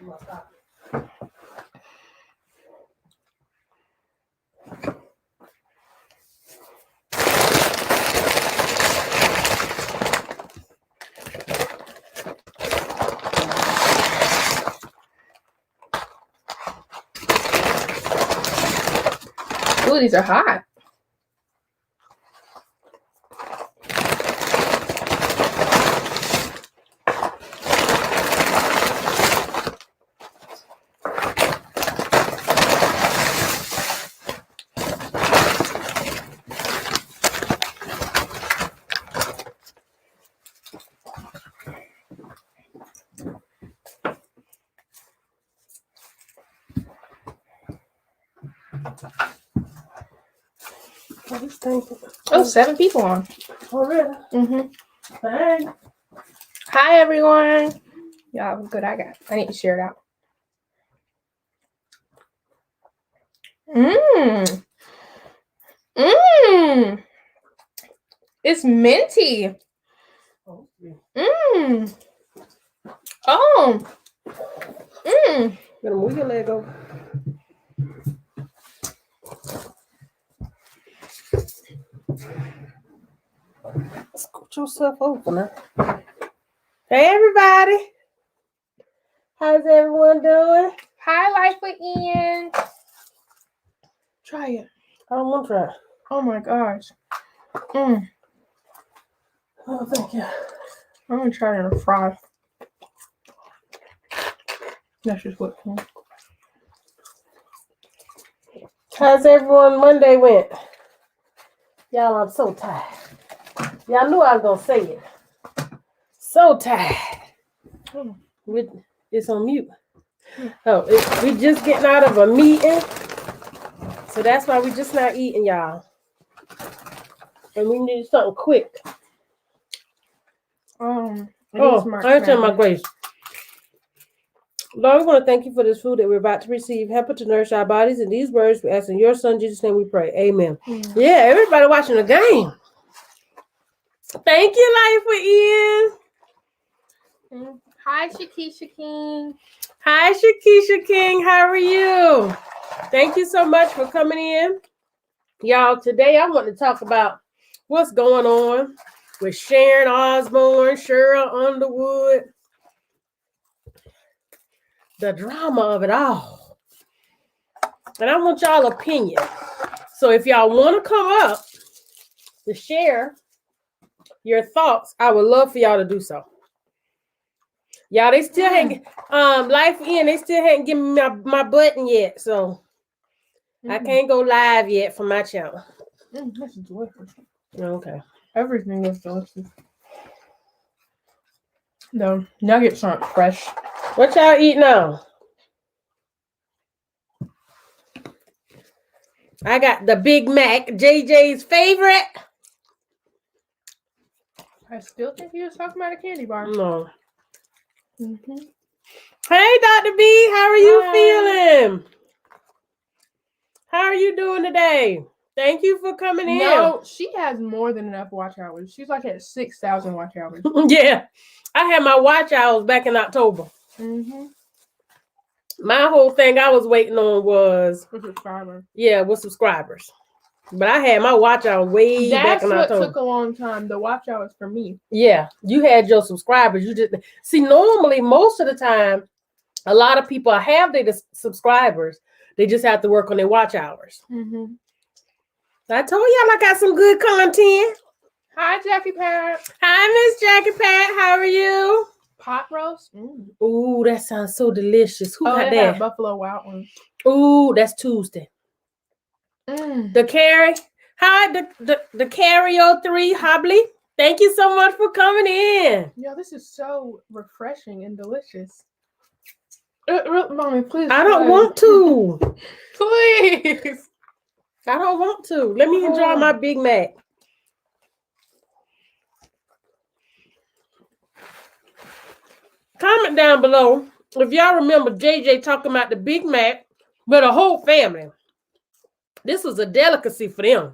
Ooh, these are hot. Oh, 7 people on. Oh, really? Mm-hmm. Hey. Hi, everyone. Yeah, good. I need to share it out. Mmm. Mmm. It's minty. Mmm. Oh. Mmm. Gonna move your leg over. Scoot yourself over now. Hey, everybody. How's everyone doing? Hi, Life with Ian. Try it. I don't want to try. Oh my gosh. Mmm. Oh, thank you. I'm gonna try it in a fry. That's just what. How's everyone Monday went? Y'all, I'm so tired. Y'all knew I was gonna say it. So tired. It's on mute. Oh, we just getting out of a meeting. So that's why we just not eating, y'all. And we need something quick. I tell my grace. Lord, we want to thank you for this food that we're about to receive. Help it to nourish our bodies. In these words, we ask in your son, Jesus' name we pray. Amen. Yeah, everybody watching the game. Thank you, Life with Ian. Hi, Shakisha King. Hi, Shakisha King. How are you? Thank you so much for coming in. Y'all, today I want to talk about what's going on with Sharon Osborne, Cheryl Underwood. The drama of it all. And I want y'all opinion. So if y'all want to come up to share your thoughts, I would love for y'all to do so. Y'all, they still hadn't Life in, they still hadn't given me my button yet. So I can't go live yet from my channel. This is delicious. Okay. Everything is delicious. The nuggets aren't fresh. What y'all eat now? I got the Big Mac, JJ's favorite. I still think he was talking about a candy bar. No. Mm-hmm. Hey, Dr. B, how are you feeling? How are you doing today? Thank you for coming in. No, she has more than enough watch hours. She's like at 6,000 watch hours. Yeah. I had my watch hours back in October. Mm-hmm. My whole thing I was waiting on was subscribers. Yeah, with subscribers. But I had my watch hours way back in October. That's what took a long time. The watch hours for me. Yeah, you had your subscribers. You just see normally most of the time, a lot of people have their subscribers. They just have to work on their watch hours. Mm-hmm. I told y'all I got some good content. Hi, Jackie Pat. Hi, Miss Jackie Pat. How are you? Pot roast. Ooh, that sounds so delicious. Who got that? Buffalo Wild Wings. Ooh, that's Tuesday. The Carrie. Hi, the Carrio 3 Hobley. Thank you so much for coming in. Yeah, this is so refreshing and delicious. Mommy, please. I don't want to. Please. I don't want to. Let me enjoy my Big Mac. Comment down below if y'all remember JJ talking about the Big Mac with a whole family. This was a delicacy for them.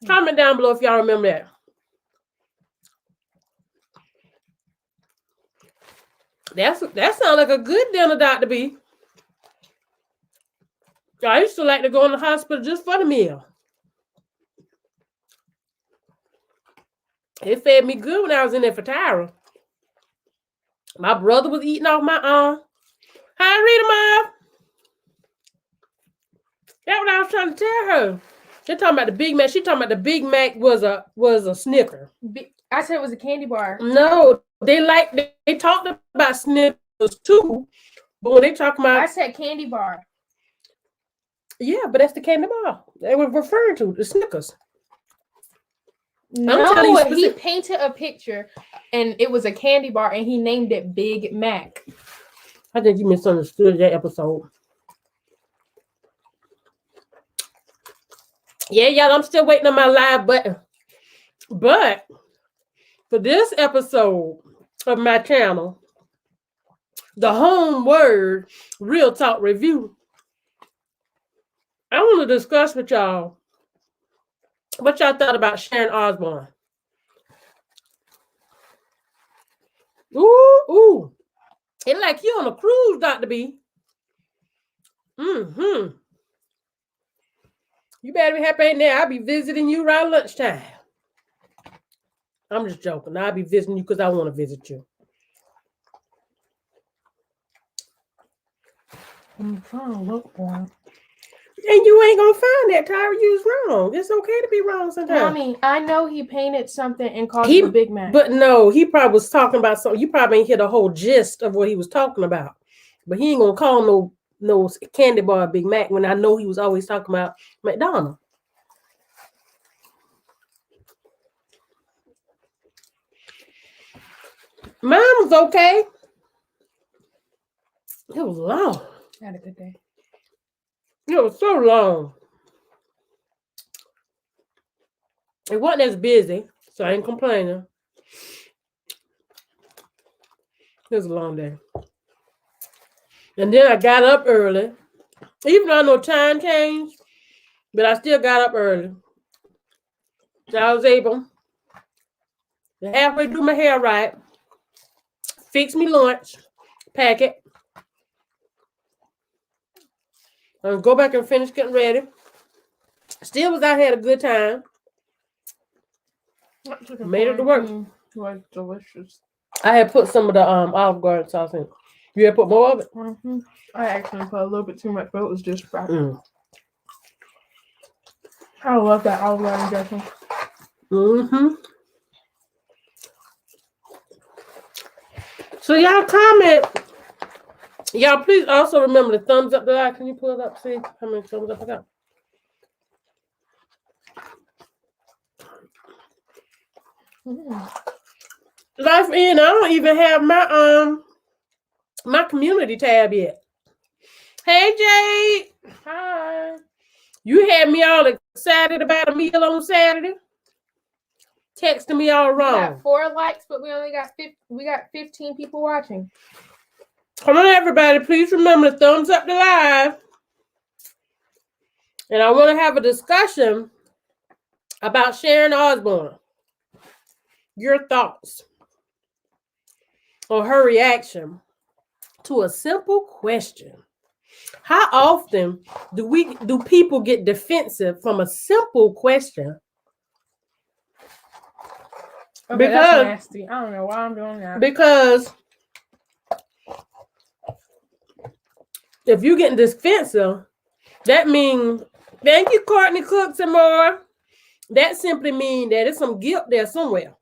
Comment down below if y'all remember that. That sounds like a good dinner, Dr. B. I used to like to go in the hospital just for the meal. It fed me good when I was in there for Tyra. My brother was eating off my arm. Hi, Rita, Mom. That's what I was trying to tell her. They're talking about the Big Mac. She talking about the Big Mac was a Snicker. I said it was a candy bar. No, they talked about Snickers too, but when they talk about, I said candy bar. Yeah, but that's the candy bar they were referring to, the Snickers. No, he painted a picture, and it was a candy bar, and he named it Big Mac. I think you misunderstood that episode. Yeah, y'all, I'm still waiting on my live button. But for this episode of my channel, the home word Real Talk Review, I want to discuss with y'all what y'all thought about Sharon Osborne. Ooh. It's like you on a cruise, Dr. B. You better be happy in there. I'll be visiting you around lunchtime. I'm just joking. I'll be visiting you because I want to visit you. I'm trying to look for him. And you ain't gonna find that, Tyra. You was wrong. It's okay to be wrong sometimes. Mommy, I know he painted something and called it a Big Mac. But no, he probably was talking about something. You probably ain't hear the whole gist of what he was talking about. But he ain't gonna call no candy bar Big Mac when I know he was always talking about McDonald's. Mine was okay. It was long. I had a good day. It was so long. It wasn't as busy, so I ain't complaining. It was a long day. And then I got up early. Even though I know time changed, but I still got up early. So I was able to halfway do my hair right, fix me lunch, pack it, and go back and finish getting ready. Still was out, had a good time. Made it to work. It was delicious. I had put some of the Olive Garden sauce in. You had put more of it? Mm-hmm. I actually put a little bit too much, but it was just right. I love that Olive Garden dressing. So y'all comment. Y'all please also remember the thumbs up the like. Can you pull it up? See how many thumbs up I got? Life in. I don't even have my community tab yet. Hey Jade. Hi. You had me all excited about a meal on Saturday. Texting me all wrong. We got 4 likes, but we only got 15 people watching. Come on, everybody. Please remember to thumbs up the live. And I want to have a discussion about Sharon Osborne. Your thoughts on her reaction to a simple question. How often do people get defensive from a simple question? Okay, that's nasty. I don't know why I'm doing that. Because if you're getting defensive, that means, thank you, Courtney Cooks and more. That simply means that there's some guilt there somewhere.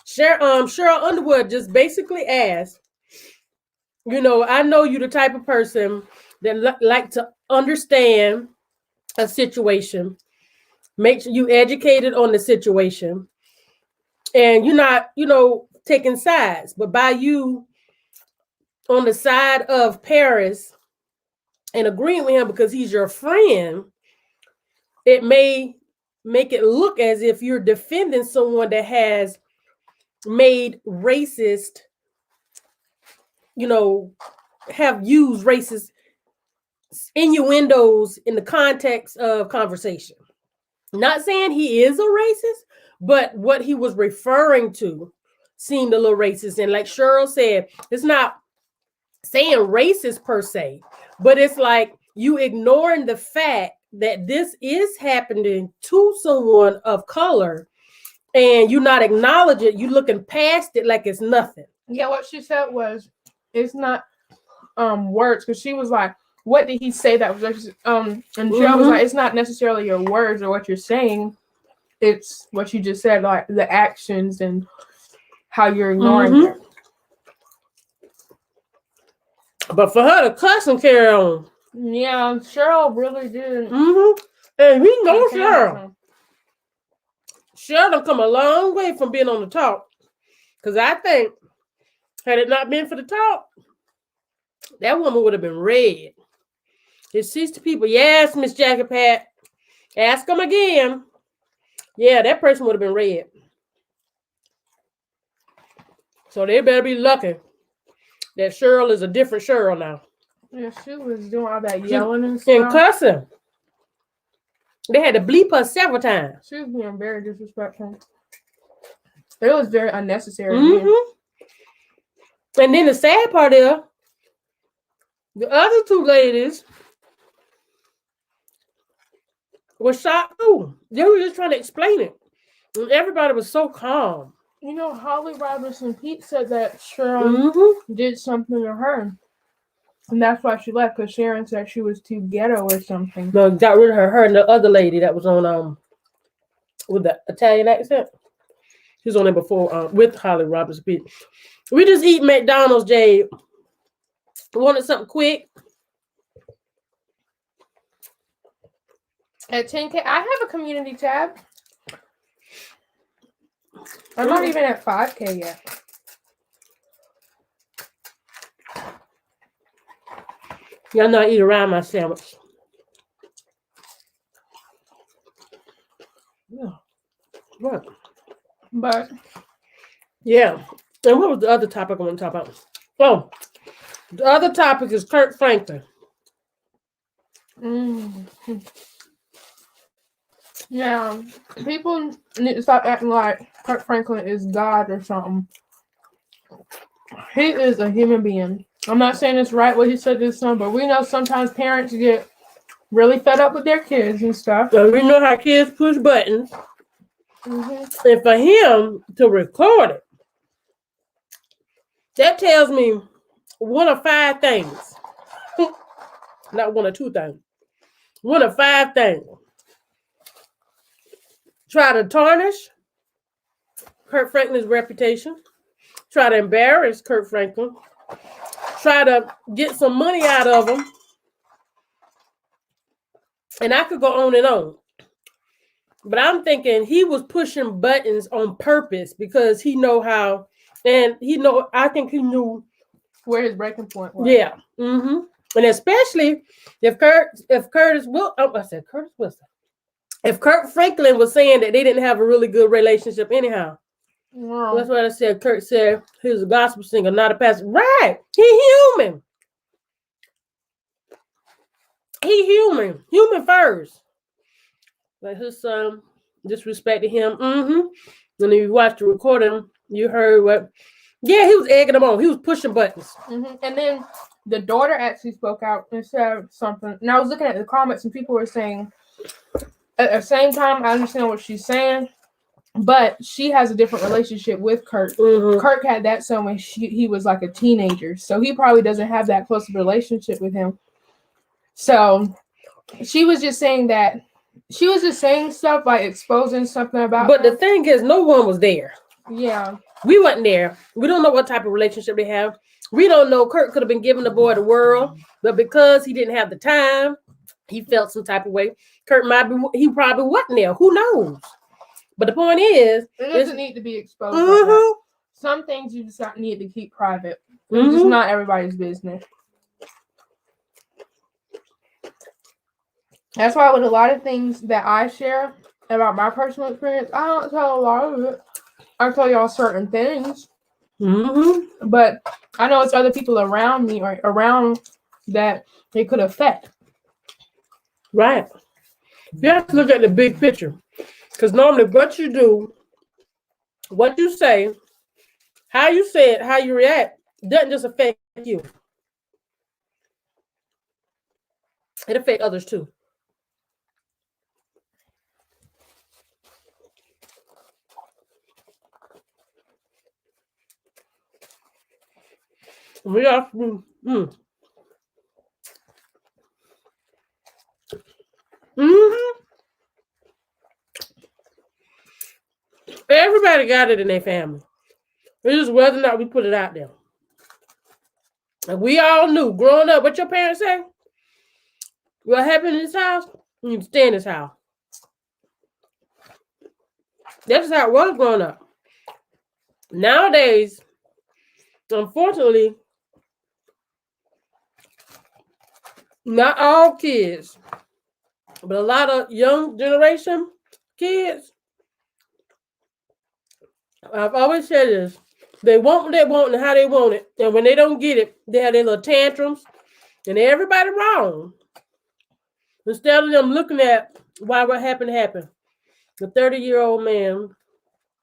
Cheryl Underwood just basically asked, I know you're the type of person that like to understand a situation, make sure you educated on the situation, and you're not, taking sides. But by you on the side of Paris and agreeing with him because he's your friend, it may make it look as if you're defending someone that has made racist, have used racist innuendos in the context of conversation. Not saying he is a racist, but what he was referring to seemed a little racist. And like Cheryl said, it's not saying racist per se, but it's like you ignoring the fact that this is happening to someone of color, and you're not acknowledging it. You looking past it like it's nothing. Yeah, what she said was, it's not words, because she was like, what did he say that was and Cheryl was like, it's not necessarily your words or what you're saying, it's what you just said, like the actions and how you're ignoring it. But for her to cuss and carry on. Yeah, Cheryl really did. And we know Cheryl. Cheryl done come a long way from being on the talk. Because I think, had it not been for the talk, that woman would have been red. It sees the people, yes, Miss Jackie Pat, ask them again. Yeah, that person would have been red. So they better be lucky that Cheryl is a different Cheryl now. Yeah, she was doing all that yelling and stuff. And cussing. They had to bleep her several times. She was being very disrespectful. It was very unnecessary. And then the sad part is, the other two ladies were shocked too. They were just trying to explain it. And everybody was so calm. You know, Holly Robinson Pete said that Sharon did something to her. And that's why she left, because Sharon said she was too ghetto or something. No, got rid of her and the other lady that was on with the Italian accent. She was on there before with Holly Robinson Pete. We just eat McDonald's, Jade. Wanted something quick. At 10K, I have a community tab. I'm not even at 5K yet. Y'all know I eat around my sandwich. Yeah. What? But yeah. And what was the other topic I want to talk about? Oh, the other topic is Kirk Franklin. Yeah, people need to stop acting like Kirk Franklin is God or something. He is a human being. I'm not saying it's right what he said to his son, but we know sometimes parents get really fed up with their kids and stuff. So we know how kids push buttons. And for him to record it, that tells me one of 5 things. Not one or 2 things. One of 5 things. Try to tarnish Kirk Franklin's reputation. Try to embarrass Kirk Franklin. Try to get some money out of him. And I could go on and on. But I'm thinking he was pushing buttons on purpose because he know how, and I think he knew where his breaking point was. Yeah. And especially if Curtis Wilson. If Kirk Franklin was saying that they didn't have a really good relationship anyhow. Wow. That's what I said. Kirk said he was a gospel singer, not a pastor. Right. He human. He human. Human first. Like his son disrespected him. And then you watched the recording, you heard what. Yeah, he was egging him on. He was pushing buttons. And then the daughter actually spoke out and said something. And I was looking at the comments and people were saying, at the same time, I understand what she's saying, but she has a different relationship with Kirk. Kirk had that son when he was like a teenager. So he probably doesn't have that close of a relationship with him. So she was just saying that. She was just saying stuff, like exposing something about But him. the thing is, no one was there. Yeah. We wasn't there. We don't know what type of relationship they have. We don't know. Kirk could have been giving the boy the world, but because he didn't have the time, he felt some type of way. Kirk he probably wasn't there. Who knows? But the point is, it doesn't need to be exposed. Like that. Some things you just need to keep private. It's just not everybody's business. That's why with a lot of things that I share about my personal experience, I don't tell a lot of it. I tell y'all certain things. But I know it's other people around me or around that it could affect. Right. You have to look at the big picture. Because normally what you do, what you say, how you say it, how you react, doesn't just affect you. It affects others too. We are. Everybody got it in their family. It's just whether or not we put it out there. And we all knew growing up what your parents say. What happened in this house? You need to stay in this house. That's how it was growing up. Nowadays, unfortunately, not all kids, but a lot of young generation kids, I've always said this, they want what they want and how they want it. And when they don't get it, they have their little tantrums and everybody wrong. Instead of them looking at why what happened happened. The 30-year-old man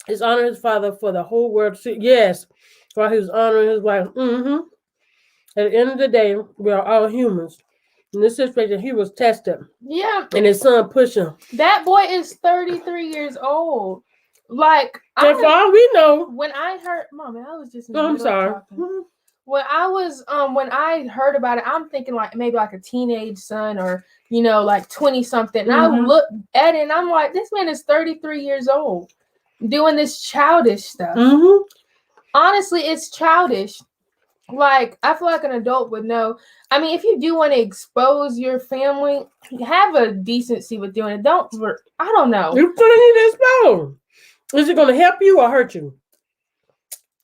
is honoring his father for the whole world to see. Yes, while he was honoring his wife. At the end of the day, we are all humans. In this situation, he was tested. Yeah. And his son pushed him. That boy is 33 years old. Like, and for all we know. When I heard, Mommy, I was just in I'm sorry. When I heard about it, I'm thinking like maybe like a teenage son or, like 20 something. And I looked at it and I'm like, this man is 33 years old doing this childish stuff. Honestly, it's childish. Like, I feel like an adult would know. I mean, if you do want to expose your family, have a decency with doing it. I don't know. You're putting it expose. Is it going to help you or hurt you?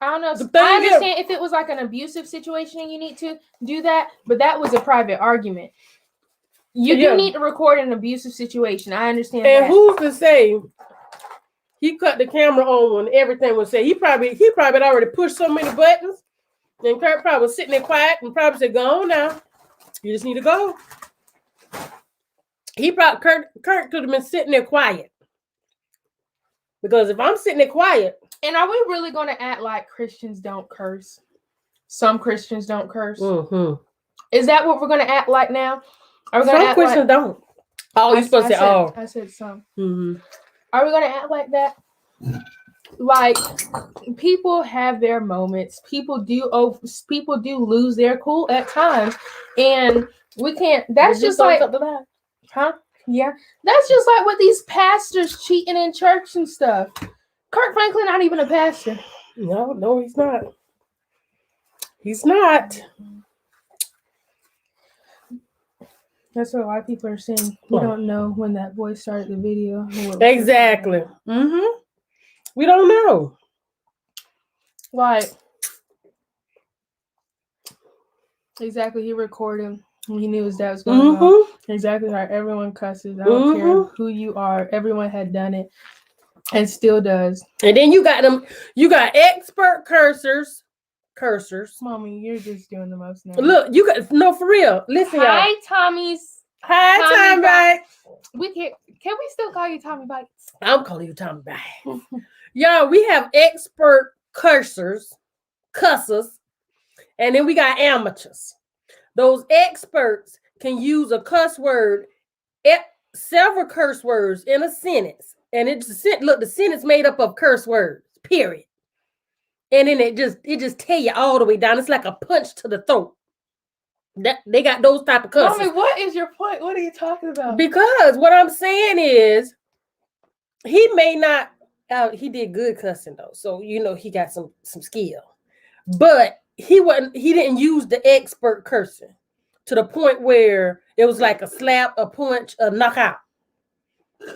I don't know. I understand if it was like an abusive situation and you need to do that, but that was a private argument. You do need to record an abusive situation. I understand that. And who's to say he cut the camera on when everything was said? He probably had already pushed so many buttons. And Kurt probably was sitting there quiet and probably said, go on now. You just need to go. Kurt could have been sitting there quiet. Because if I'm sitting there quiet. And are we really going to act like Christians don't curse? Some Christians don't curse. Is that what we're going to act like now? Are we going to act Christians don't. Oh, you're supposed to say, oh. I said some. Are we going to act like that? Like, people have their moments. People do lose their cool at times. And we can't. That's just like. Huh? Yeah. That's just like with these pastors cheating in church and stuff. Kirk Franklin not even a pastor. No, he's not. He's not. That's what a lot of people are saying. We don't know when that boy started the video. Exactly. We don't know. Like, exactly, he recorded. He knew his dad was going to go. Exactly right. Everyone cusses. I don't care who you are. Everyone had done it. And still does. And then you got them. You got expert cursors. Mommy, you're just doing the most now. Look, you got for real. Listen, y'all. Hi, Tommy's. Hi, Tommy Bites. We can we still call you Tommy Bites? I'm calling you Tommy Bites. Y'all, we have expert cussers, and then we got amateurs. Those experts can use a cuss word, several curse words in a sentence. And the sentence made up of curse words, period. And then it just tear you all the way down. It's like a punch to the throat. They got those type of cusses. Mommy, what is your point? What are you talking about? Because what I'm saying is, he may not. He did good cussing though, so he got some skill. But he didn't use the expert cursing to the point where it was like a slap, a punch, a knockout.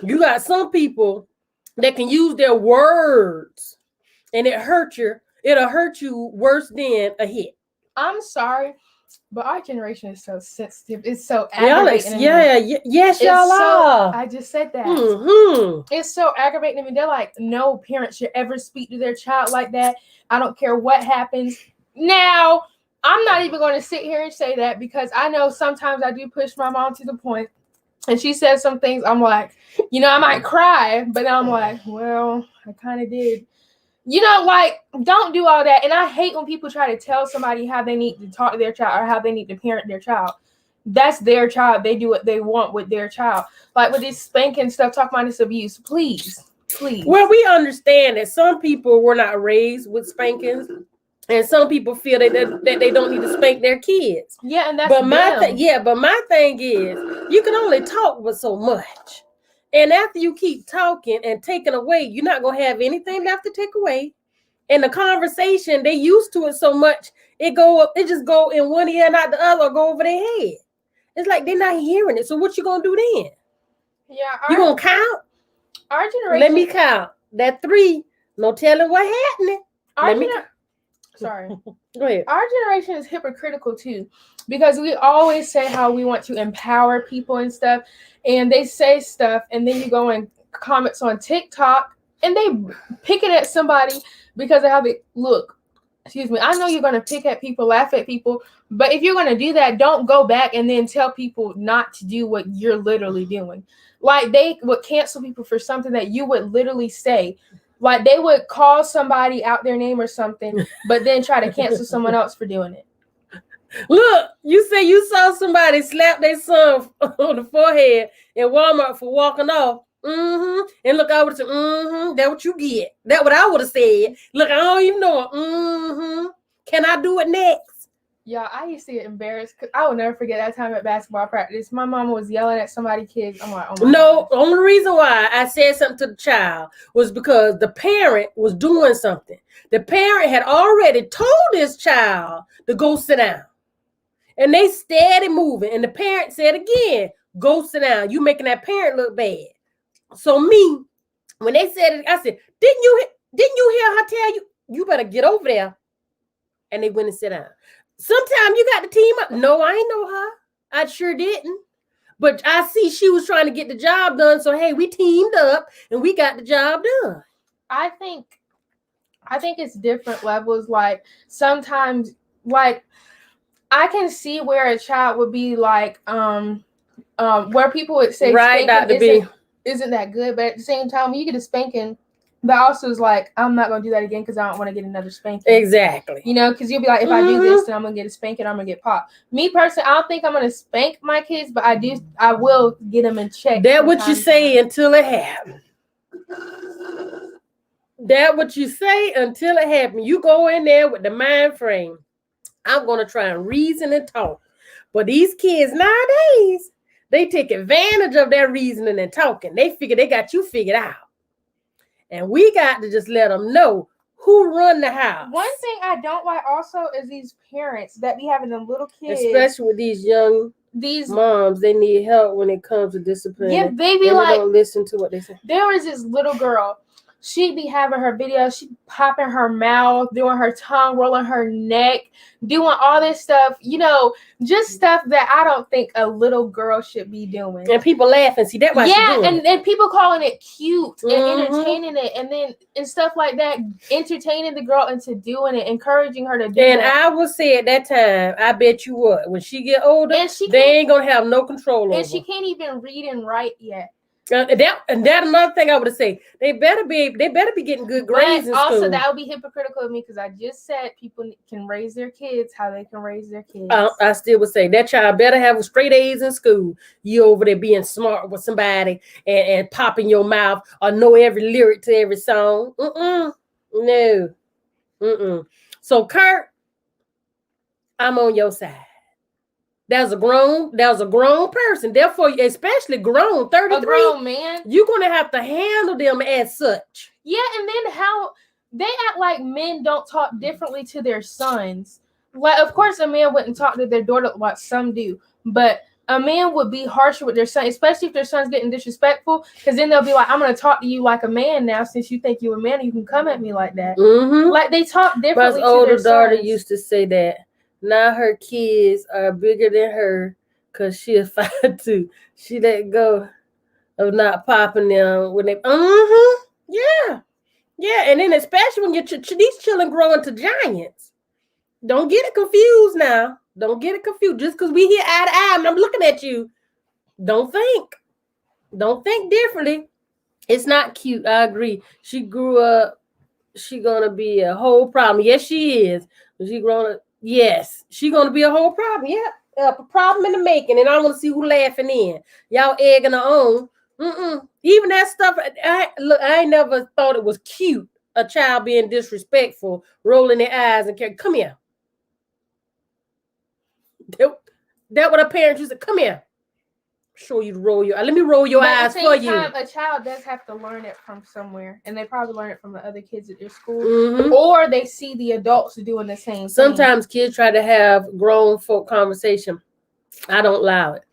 You got some people that can use their words and it'll hurt you worse than a hit. I'm sorry, but our generation is so sensitive. It's so aggravating. Yes, y'all are. I just said that. It's so aggravating to me. They're like, no parent should ever speak to their child like that. I don't care what happens. Now, I'm not even going to sit here and say that because I know sometimes I do push my mom to the point. And she says some things, I'm like, I might cry, but I'm like, well, I kind of did. You know, like, don't do all that. And I hate when people try to tell somebody how they need to talk to their child or how they need to parent their child. That's their child. They do what they want with their child. Like with this spanking stuff, talking about this abuse. Please. Well, we understand that some people were not raised with spankings, and some people feel that they don't need to spank their kids. Yeah, and that's but my thing is, you can only talk with so much. And after you keep talking and taking away, you're not going to have anything left to take away. And the conversation, they used to it so much, it just go in one ear and out the other, or go over their head. It's like they're not hearing it. So what you going to do then? Yeah. You going to count? Our generation. Let me count. That 3, no telling what happening. Sorry. Go ahead. Our generation is hypocritical too, because we always say how we want to empower people and stuff, and they say stuff, and then you go in comments on TikTok, and they pick it at somebody because of how they look. Excuse me. I know you're going to pick at people, laugh at people, but if you're going to do that, don't go back and then tell people not to do what you're literally doing. Like they would cancel people for something that you would literally say. Like they would call somebody out their name or something, but then try to cancel someone else for doing it. Look, you say you saw somebody slap their son on the forehead in Walmart for walking off. And look, I would have said, that's what you get. That's what I would have said. Look, I don't even know. Can I do it next? Yeah, I used to get embarrassed because I will never forget that time at basketball practice. My mama was yelling at somebody's kids. I'm like, oh my God. The only reason why I said something to the child was because the parent was doing something. The parent had already told this child to go sit down. And they steady moving. And the parent said again, go sit down. You making that parent look bad. So me, when they said it, I said, didn't you hear her tell you better get over there? And they went and sit down. Sometimes you got to team up. No, I ain't know her. I sure didn't. But I see she was trying to get the job done. So, hey, we teamed up and we got the job done. I think it's different levels. Like sometimes, like I can see where a child would be like, where people would say, right, Dr. B. Isn't that good? But at the same time, when you get a spanking, but also is like, I'm not going to do that again because I don't want to get another spanking. Exactly. You know, because you'll be like, if I do this, then I'm going to get a spanking, I'm going to get popped. Me personally, I don't think I'm going to spank my kids, but I will get them in check. That's what you say until it happens. That's what you say until it happens. You go in there with the mind frame. I'm going to try and reason and talk. But these kids nowadays, they take advantage of their reasoning and talking. They figure they got you figured out. And we got to just let them know who run the house. One thing I don't like also is these parents that be having them little kids. Especially with these moms, they need help when it comes to discipline. Yeah, they be like, they don't listen to what they say. There was this little girl. She'd be having her videos, she'd popping her mouth, doing her tongue, rolling her neck, doing all this stuff, you know, just stuff that I don't think a little girl should be doing. And people laugh and see that why she's doing it. And people calling it cute and entertaining it, and stuff like that, entertaining the girl into doing it, encouraging her to do it. And I will say at that time, I bet you what, when she get older, they ain't gonna have no control over her. And she can't even read and write yet. That another thing I would say. They better be getting good grades. But also, that would be hypocritical of me because I just said people can raise their kids how they can raise their kids. I still would say that child better have straight A's in school. You over there being smart with somebody and popping your mouth or know every lyric to every song. No. So Kurt, I'm on your side. That was a grown person. Therefore, especially grown, 33. A grown man. You're going to have to handle them as such. Yeah, and then how they act like men don't talk differently to their sons. Like, of course, a man wouldn't talk to their daughter like some do, but a man would be harsher with their son, especially if their son's getting disrespectful, because then they'll be like, I'm going to talk to you like a man now since you think you're a man and you can come at me like that. Like, they talk differently to their sons. My older daughter used to say that. Now her kids are bigger than her because she is 5'2". She let go of not popping them when they yeah. And then especially when these children grow into giants. Don't get it confused now. Don't get it confused. Just because we here eye to eye and I'm looking at you, don't think differently. It's not cute. I agree. She grew up she gonna be a whole problem. Yes, she is. She gonna yes, she gonna be a whole problem. Yeah, a problem in the making, and I want to see who laughing in. Y'all egging her on. Even that stuff. I ain't never thought it was cute. A child being disrespectful, rolling their eyes and care. Come here. That what a parent used to come here. Show you to roll your. Let me roll your eyes for you. A child does have to learn it from somewhere, and they probably learn it from the other kids at their school, or they see the adults doing the same. Sometimes kids try to have grown folk conversation. I don't allow it.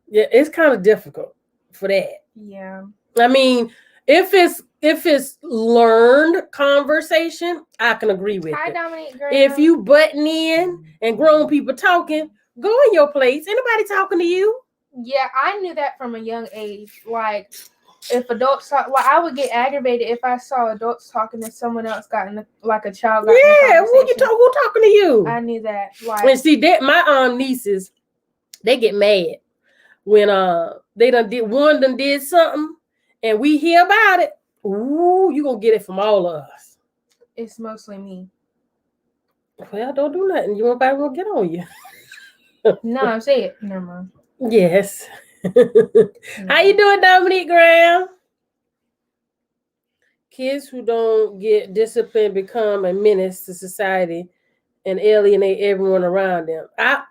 Yeah, it's kind of difficult for that. Yeah. I mean, if it's learned conversation, I can agree with it. Dominique, girl. If you butting in and grown people talking, go in your place. Ain't nobody talking to you. Yeah, I knew that from a young age. Like, if adults talk, well, I would get aggravated if I saw adults talking to someone else like a child. Yeah, who talking to you? I knew that. Like, and see that my nieces, they get mad when they done did something, and we hear about it. Ooh, you gonna get it from all of us. It's mostly me. Well, don't do nothing. Nobody will get on you. No, I'm saying it. Never mind. Yes. How you doing, Dominique Graham? Kids who don't get disciplined become a menace to society and alienate everyone around them. I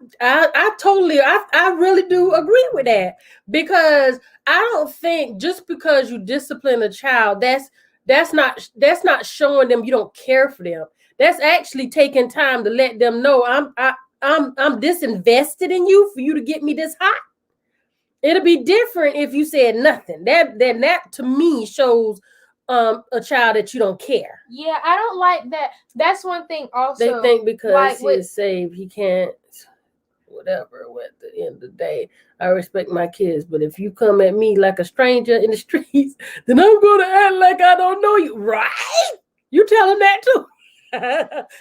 really do agree with that, because I don't think just because you discipline a child, that's not showing them you don't care for them. That's actually taking time to let them know I'm disinvested in you for you to get me this hot. It'll be different if you said nothing. That to me shows a child that you don't care. Yeah, I don't like that. That's one thing also. They think because he is saved, he can't whatever. At the end of the day, I respect my kids, but if you come at me like a stranger in the streets, then I'm gonna act like I don't know you. Right? You tell him that too.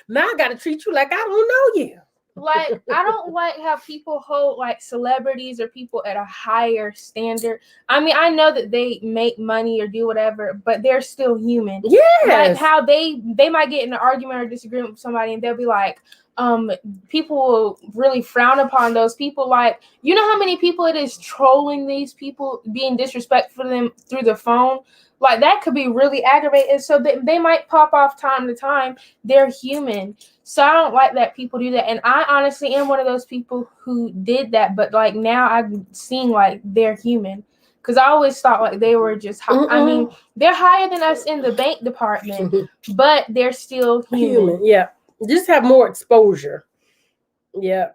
Now I gotta treat you like I don't know you. Like, I don't like how people hold like celebrities or people at a higher standard. I mean, I know that they make money or do whatever, but they're still human. Yes. Like how they might get in an argument or disagreement with somebody, and they'll be like, people will really frown upon those people. Like, you know how many people it is trolling these people, being disrespectful to them through the phone? Like, that could be really aggravating. So they might pop off time to time. They're human. So I don't like that people do that. And I honestly am one of those people who did that. But like now I'm seeing like they're human. Because I always thought like they were just high. I mean, they're higher than us in the bank department, but they're still human. Yeah. Just have more exposure. Yeah.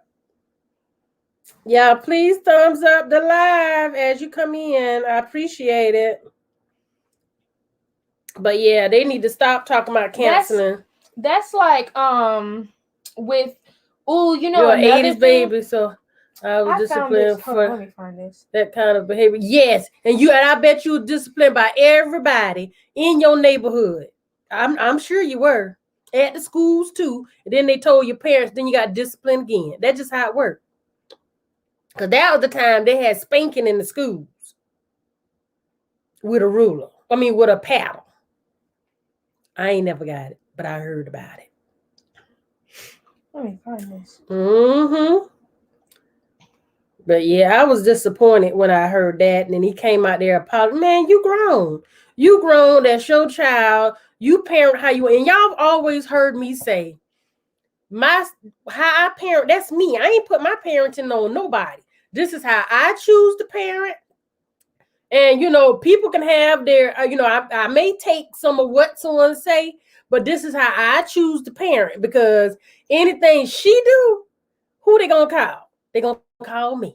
Yeah, please thumbs up the live as you come in. I appreciate it. But yeah, they need to stop talking about canceling. That's like with you're an 80s baby, so I was disciplined for let me find this. That kind of behavior. Yes, and I bet you were disciplined by everybody in your neighborhood. I'm sure you were at the schools too. And then they told your parents, then you got disciplined again. That's just how it worked. Because that was the time they had spanking in the schools with a ruler. I mean, with a paddle. I ain't never got it, but I heard about it. Let me find this. But yeah, I was disappointed when I heard that. And then he came out there apologizing. Man, you grown. You grown. That's your child. You parent how you want. And y'all have always heard me say, how I parent, that's me. I ain't put my parenting on nobody. This is how I choose to parent. And, people can have their, I may take some of what someone say, but this is how I choose to parent, because anything she do, who they going to call? They going to call me.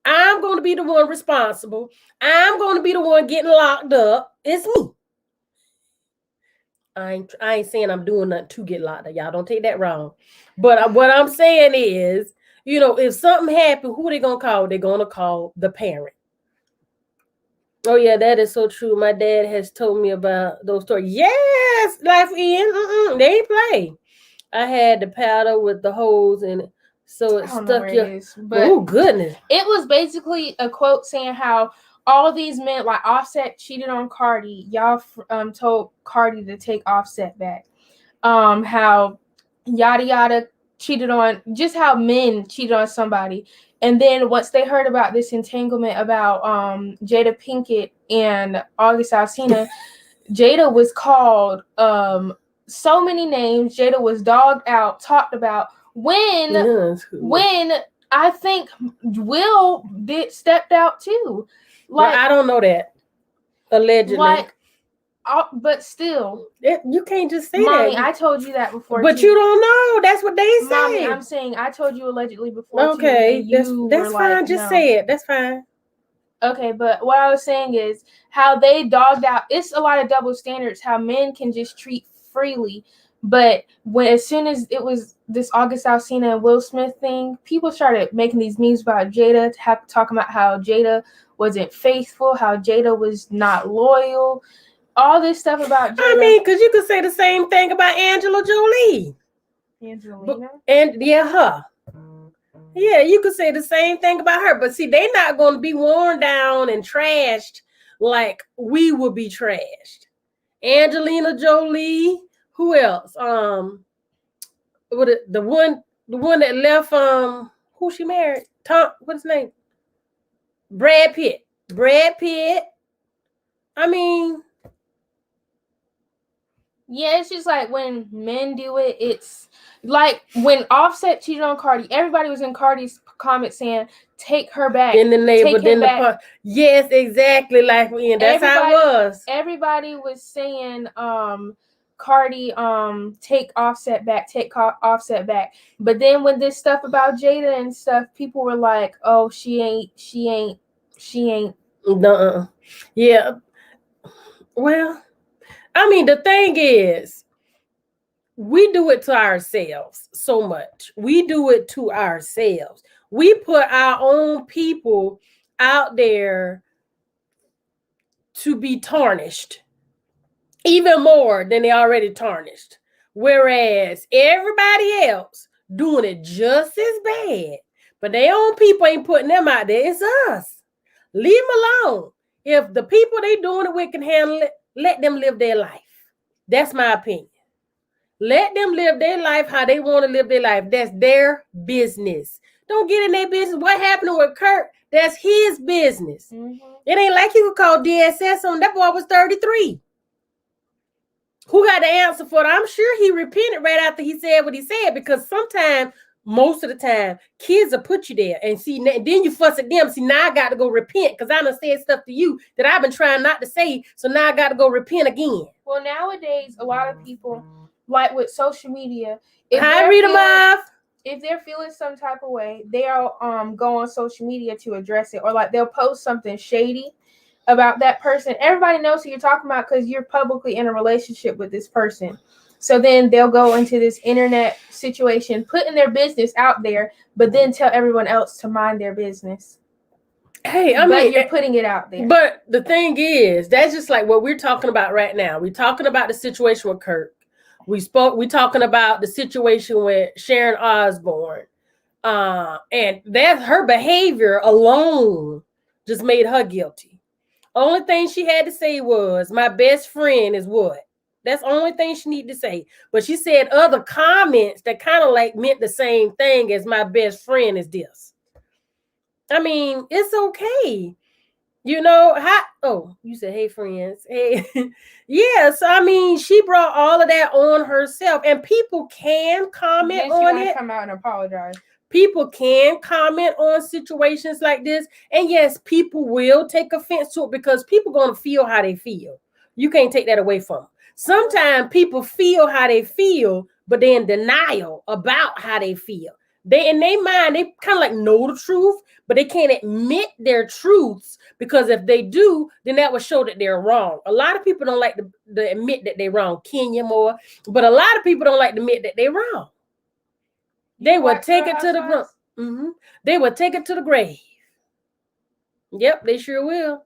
I'm going to be the one responsible. I'm going to be the one getting locked up. It's me. I ain't saying I'm doing nothing to get locked up. Y'all don't take that wrong. But what I'm saying is, if something happened, who they going to call? They're going to call the parent. Oh, yeah, that is so true. My dad has told me about those stories. Yes, life in. They ain't play. I had the paddle with the hose in it, so it stuck your. Oh, goodness. It was basically a quote saying how all these men, like Offset cheated on Cardi. Y'all told Cardi to take Offset back. How yada yada cheated on, just how men cheated on somebody. And then once they heard about this entanglement about Jada Pinkett and August Alsina, Jada was called so many names. Jada was dogged out, talked about. When I think Will stepped out too. Like, well, I don't know that. Allegedly. Like, but still, you can't just say Mommy, that. I told you that before. But too. You don't know. That's what they say. Mommy, I'm saying I told you allegedly before. Okay, too, that's fine. Like, just say it. That's fine. Okay, but what I was saying is how they dogged out. It's a lot of double standards. How men can just treat freely, but as soon as it was this August Alsina and Will Smith thing, people started making these memes about Jada, talking about how Jada wasn't faithful, how Jada was not loyal. All this stuff about Jada. I mean, because you could say the same thing about Angela Jolie. Angelina? Her. Yeah, you could say the same thing about her. But see, they're not going to be worn down and trashed like we would be trashed. Angelina Jolie. Who else? The one that left. Who she married? What's his name? Brad Pitt. I mean. Yeah, it's just like when men do it, it's like when Offset cheated on Cardi, everybody was in Cardi's comments saying, take her back. In the neighborhood, yes, exactly. Like that's how it was. Everybody was saying, Cardi, take Offset back. But then when this stuff about Jada and stuff, people were like, oh, she ain't. Nuh-uh. Yeah. Well, I mean, the thing is, we do it to ourselves so much. We do it to ourselves. We put our own people out there to be tarnished even more than they already tarnished. Whereas everybody else doing it just as bad, but their own people ain't putting them out there. It's us. Leave them alone. If the people they doing it with can handle it, let them live their life. That's my opinion. Let them live their life how they want to live their life. That's their business. Don't get in their business. What happened with Kurt? That's his business. Mm-hmm. It ain't like you could call DSS on that boy was 33. Who got the answer for it? I'm sure he repented right after he said what he said, because sometimes, most of the time, kids will put you there and see, then you fuss at them. See, now I got to go repent because I done said stuff to you that I've been trying not to say. So now I got to go repent again. Well, nowadays, a lot of people, like with social media, if they're feeling some type of way, they'll go on social media to address it, or like they'll post something shady about that person. Everybody knows who you're talking about because you're publicly in a relationship with this person. So then they'll go into this internet situation, putting their business out there, but then tell everyone else to mind their business. Hey, but you're putting it out there. But the thing is, that's just like what we're talking about right now. We're talking about the situation with Kirk. We're talking about the situation with Sharon Osborne. And that's her behavior alone just made her guilty. Only thing she had to say was, my best friend is what? That's the only thing she needed to say. But she said other comments that kind of like meant the same thing as my best friend is this. I mean, it's okay. You know, you said, hey, friends. Hey. Yes, I mean, she brought all of that on herself. And people can comment on it. Come out and apologize. People can comment on situations like this. And yes, people will take offense to it because people are going to feel how they feel. You can't take that away from them. Sometimes people feel how they feel, but they're in denial about how they feel. They, in their mind, they kind of like know the truth, but they can't admit their truths, because if they do, then that will show that they're wrong. A lot of people don't like to admit that they're wrong. Kenya more, but a lot of people don't like to admit that they're wrong. They will take it to the They will take it to the grave. Yep, they sure will.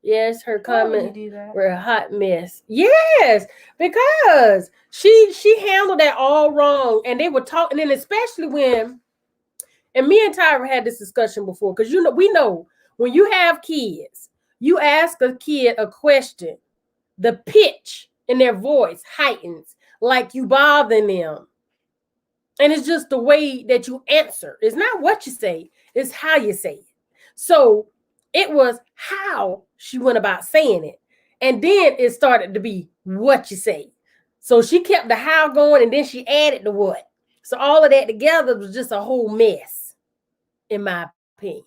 Yes, her comment were a hot mess. Yes, because she handled that all wrong, and they were talking, and especially when, and me and Tyra had this discussion before, because we know when you have kids, You ask a kid a question, the pitch in their voice heightens, like you bothering them. And it's just the way that you answer. It's not what you say, it's how you say it. So it was how she went about saying it. And then it started to be what you say. So she kept the how going and then she added the what. So all of that together was just a whole mess, in my opinion.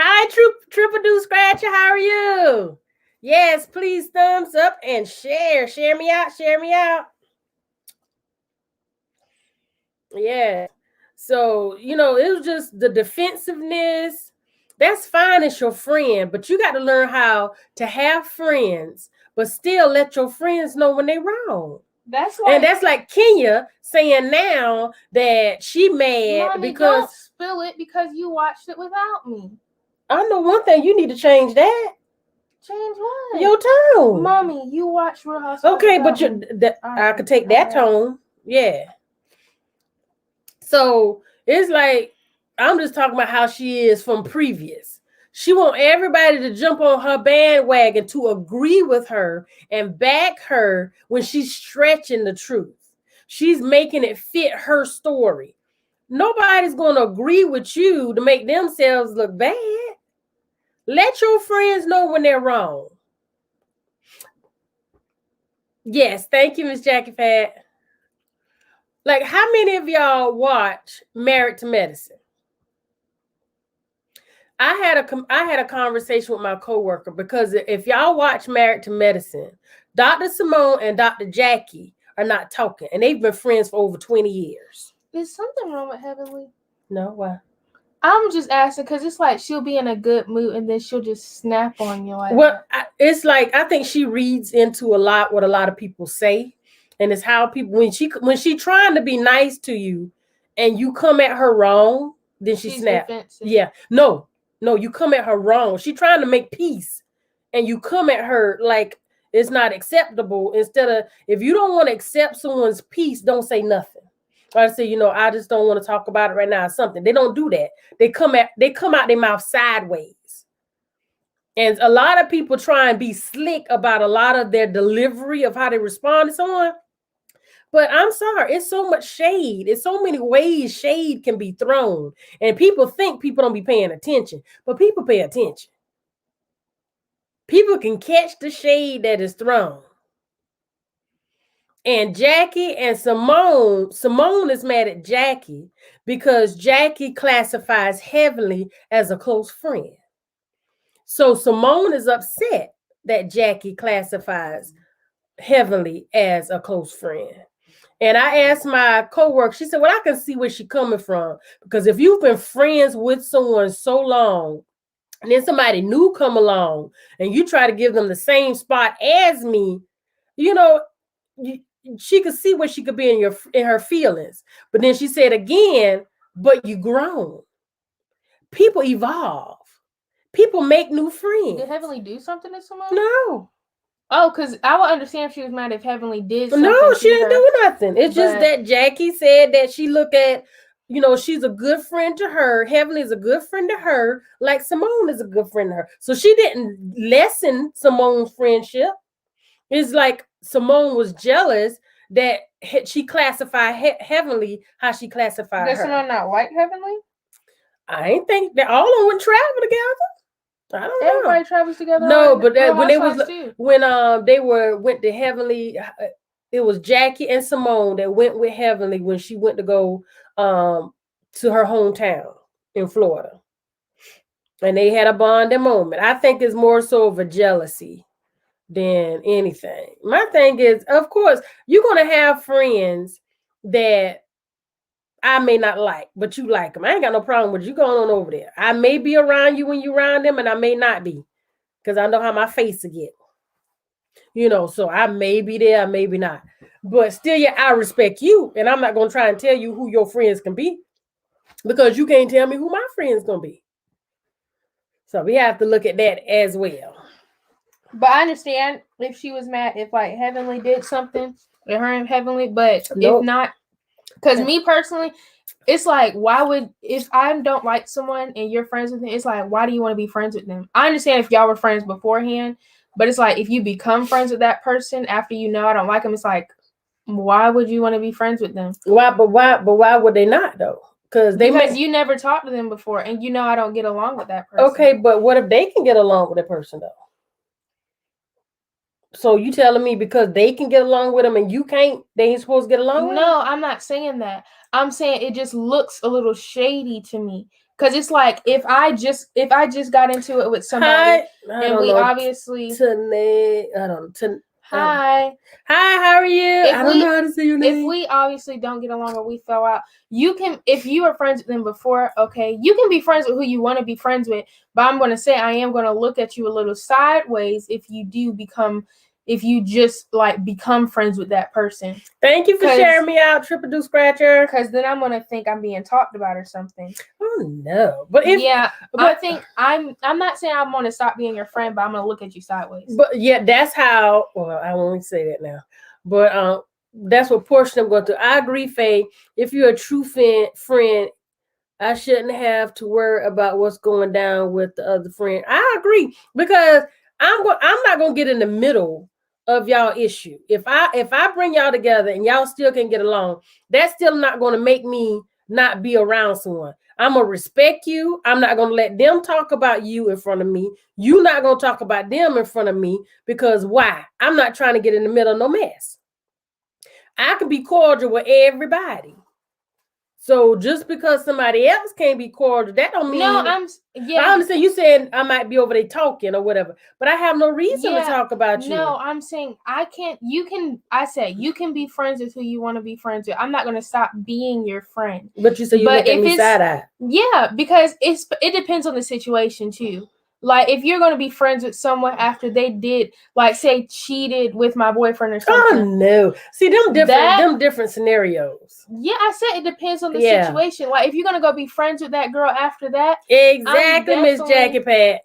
Hi, Triple Do Scratcher. How are you? Yes, please thumbs up and share. Share me out. Share me out. Yeah. So, it was just the defensiveness. That's fine as your friend, but you got to learn how to have friends, but still let your friends know when they're wrong. And that's like Kenya saying now that she mad, Mommy, because don't spill it because you watched it without me. I know one thing, you need to change that. Change what? Your tone. Mommy, you watch Real Housewives. Okay, but I could take that tone. Yeah. So it's like, I'm just talking about how she is from previous. She want everybody to jump on her bandwagon to agree with her and back her when she's stretching the truth. She's making it fit her story. Nobody's going to agree with you to make themselves look bad. Let your friends know when they're wrong. Yes, thank you, Miss Jackie Pat. Like, how many of y'all watch Married to Medicine? I had a conversation with my coworker, because if y'all watch Married to Medicine, Dr. Simone and Dr. Jackie are not talking, and they've been friends for over 20 years. Is something wrong with Heavenly? No, why? I'm just asking because it's like she'll be in a good mood and then she'll just snap on you. It's like, I think she reads into a lot what a lot of people say, and it's how people, when she trying to be nice to you, and you come at her wrong, then she snaps. Defensive. Yeah, no, you come at her wrong. She trying to make peace, and you come at her like it's not acceptable. Instead of, if you don't want to accept someone's peace, don't say nothing. Or say, I just don't want to talk about it right now or something. They don't do that. They come out their mouth sideways. And a lot of people try and be slick about a lot of their delivery of how they respond and so on. But I'm sorry, it's so much shade. It's so many ways shade can be thrown. And people think people don't be paying attention, but people pay attention. People can catch the shade that is thrown. And Jackie and Simone is mad at Jackie because Jackie classifies Heavenly as a close friend. So Simone is upset that Jackie classifies Heavenly as a close friend. And I asked my coworker, she said, well, I can see where she's coming from. Because if you've been friends with someone so long, and then somebody new come along, and you try to give them the same spot as me, she could see where she could be in her feelings. But then she said again, but you grown. People evolve. People make new friends. Did Heavenly do something to Simone? No. Oh, because I would understand if she was mad if Heavenly did something. No, she didn't do nothing. It's just that Jackie said that she looked at, she's a good friend to her. Heavenly is a good friend to her, like Simone is a good friend to her. So she didn't lessen Simone's friendship. It's like Simone was jealous that she classified Heavenly how she classified her. Does Simone not like Heavenly? I ain't think that all of them would travel together. I don't know. Everybody travels together. No, but when they went to Heavenly, it was Jackie and Simone that went with Heavenly when she went to go to her hometown in Florida, and they had a bonding moment. I think it's more so of a jealousy than anything. My thing is, of course, you're gonna have friends that I may not like, but you like them. I ain't got no problem with you going on over there. I may be around you when you're around them, and I may not be, because I know how my face will get. So I may be there, I may be not. But still, yeah, I respect you, and I'm not going to try and tell you who your friends can be, because you can't tell me who my friends going to be. So we have to look at that as well. But I understand if she was mad, if like Heavenly did something with her and Heavenly, but Nope. if not, because me personally, it's like, why would, if I don't like someone and you're friends with them, it's like, why do you want to be friends with them? I understand if y'all were friends beforehand, but it's like, if you become friends with that person after you know I don't like them, it's like, why would you want to be friends with them? Why? But why would they not though? Because you never talked to them before, and you know I don't get along with that person. Okay, but what if they can get along with that person though? So you telling me because they can get along with them and you can't, they ain't supposed to get along with them? No, I'm not saying that. I'm saying it just looks a little shady to me. Cause it's like if I just got into it with somebody and we obviously Hi. Hi, how are you? I don't know how to say your name. If we obviously don't get along or we fell out, you can, if you were friends with them before, okay, you can be friends with who you want to be friends with. But I'm going to say I am going to look at you a little sideways if you just like become friends with that person. Thank you for sharing me out, Triple Do Scratcher. Because then I'm going to think I'm being talked about or something. Oh no. But I think I'm not saying I'm going to stop being your friend, but I'm going to look at you sideways. But yeah, that's how, well, I won't say that now. But that's what portion I'm going to. I agree, Faye. If you're a true friend, I shouldn't have to worry about what's going down with the other friend. I agree, because I'm not going to get in the middle of y'all issue. If I bring y'all together and y'all still can get along, that's still not going to make me not be around someone. I'm going to respect you. I'm not going to let them talk about you in front of me. You're not going to talk about them in front of me, because why? I'm not trying to get in the middle of no mess. I can be cordial with everybody. So just because somebody else can't be cordial, that don't mean. No, I understand you saying I might be over there talking or whatever, but I have no reason to talk about you. No, I'm saying I can't. I said you can be friends with who you want to be friends with. I'm not going to stop being your friend. But you say you look at me side eye. Yeah, because it depends on the situation too. Like if you're going to be friends with someone after they did, like say cheated with my boyfriend or something. Oh no! See them different scenarios. Yeah, I said it depends on the situation. Like if you're going to go be friends with that girl after that, exactly, Miss Jackie Pat.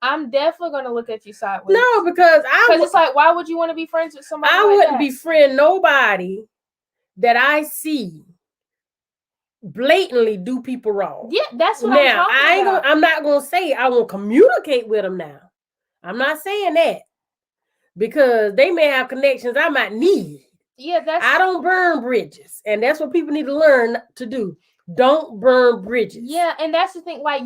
I'm definitely going to look at you sideways. No, because it's like, why would you want to be friends with somebody? I wouldn't befriend nobody that I see blatantly do people wrong. Yeah, that's what I'm talking about. I'm not gonna say I won't communicate with them now. I'm not saying that, because they may have connections I might need. Yeah, I don't burn bridges, and that's what people need to learn to do. Don't burn bridges. Yeah, and that's the thing. Like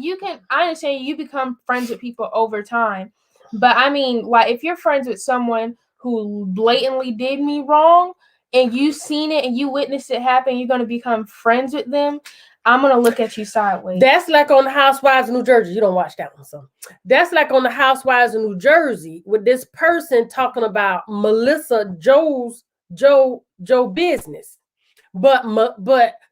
I understand you become friends with people over time, but I mean, like if you're friends with someone who blatantly did me wrong, and you've seen it and you witnessed it happen, you're going to become friends with them, I'm going to look at you sideways. That's like on the Housewives of New Jersey. You don't watch that one, so that's like on the Housewives of New Jersey with this person talking about Melissa Joe business, but